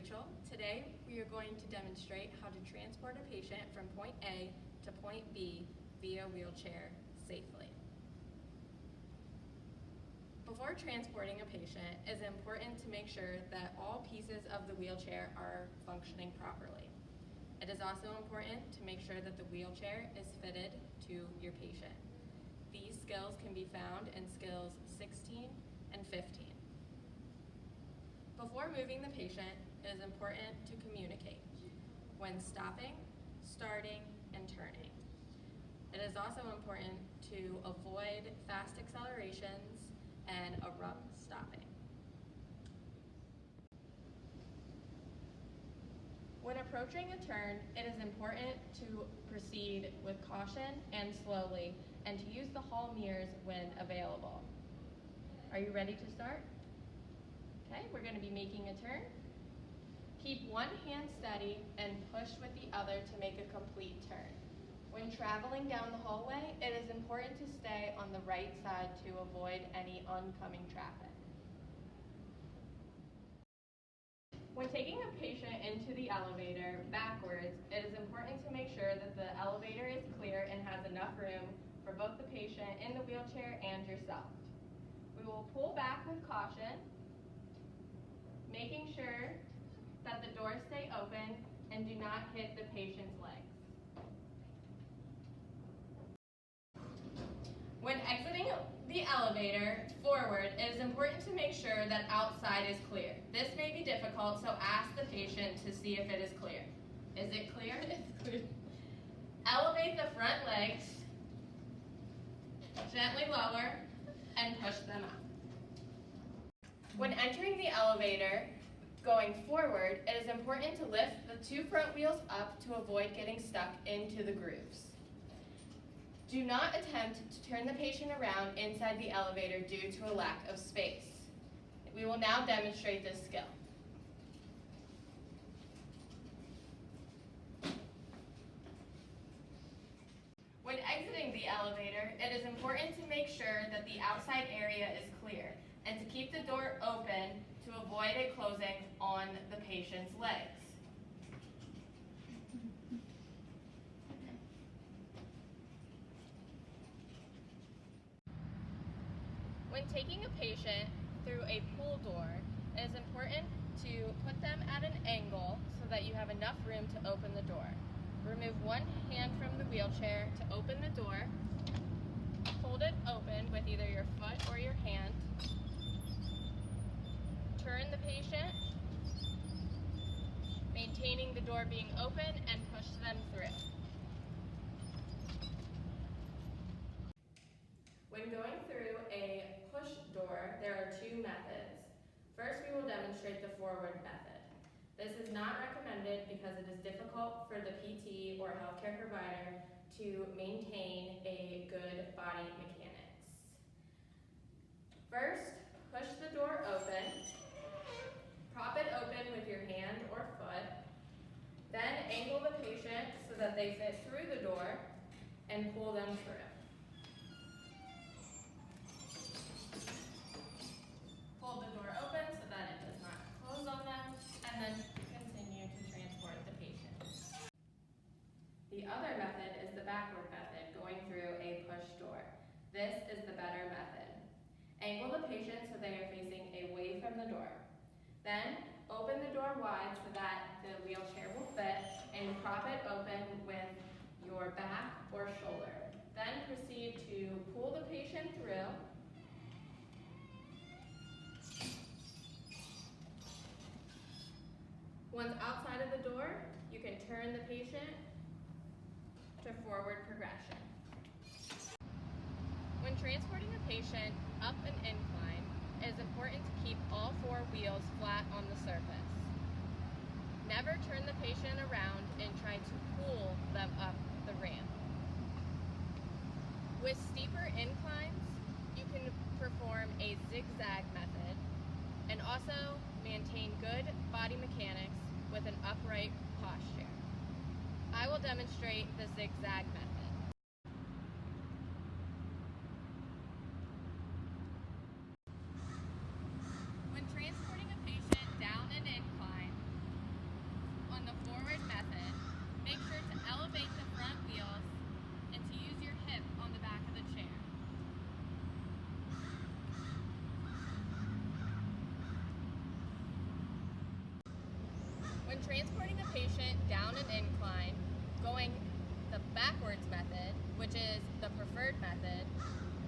Rachel. Today we are going to demonstrate how to transport a patient from point A to point B via wheelchair safely. Before transporting a patient, it is important to make sure that all pieces of the wheelchair are functioning properly. It is also important to make sure that the wheelchair is fitted to your patient. These skills can be found in skills 16 and 15. Before moving the patient, it is important to communicate when stopping, starting, and turning. It is also important to avoid fast accelerations and abrupt stopping. When approaching a turn, it is important to proceed with caution and slowly, and to use the hall mirrors when available. Are you ready to start? Okay, we're going to be making a turn. Keep one hand steady and push with the other to make a complete turn. When traveling down the hallway, it is important to stay on the right side to avoid any oncoming traffic. When taking a patient into the elevator backwards, it is important to make sure that the elevator is clear and has enough room for both the patient in the wheelchair and yourself. We will pull back with caution, making sure that the doors stay open and do not hit the patient's legs. When exiting the elevator forward, it is important to make sure that outside is clear. This may be difficult, so ask the patient to see if it is clear. Is it clear? It's clear. Elevate the front legs, gently lower, and push them up. When entering the elevator, going forward, it is important to lift the two front wheels up to avoid getting stuck into the grooves. Do not attempt to turn the patient around inside the elevator due to a lack of space. We will now demonstrate this skill. When exiting the elevator, it is important to make sure that the outside area is clear and to keep the door open to avoid it closing on the patient's legs. When taking a patient through a pool door, it is important to put them at an angle so that you have enough room to open the door. Remove one hand from the wheelchair to open the door. Hold it open with either your foot or your hand. Turn the patient, maintaining the door being open, and push them through. When going through a push door, there are two methods. First, we will demonstrate the forward method. This is not recommended because it is difficult for the PT or healthcare provider to maintain a good body mechanics. First, push the door open. Prop it open with your hand or foot. Then angle the patient so that they fit through the door and pull them through. Hold the door open so that it does not close on them, and then continue to transport the patient. The other method is the backward method, going through a push door. This is the better method. Angle the patient so they are facing away from the door. Then, open the door wide so that the wheelchair will fit, and prop it open with your back or shoulder. Then proceed to pull the patient through. Once outside of the door, you can turn the patient to forward progression. When transporting a patient up an incline, it is important to keep all four wheels flat on the surface. Never turn the patient around and try to pull them up the ramp. With steeper inclines, you can perform a zigzag method and also maintain good body mechanics with an upright posture. I will demonstrate the zigzag method. When transporting a patient down an incline, down an incline, going the backwards method, which is the preferred method,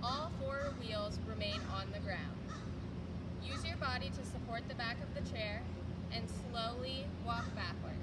all 4 wheels remain on the ground. Use your body to support the back of the chair and slowly walk backwards.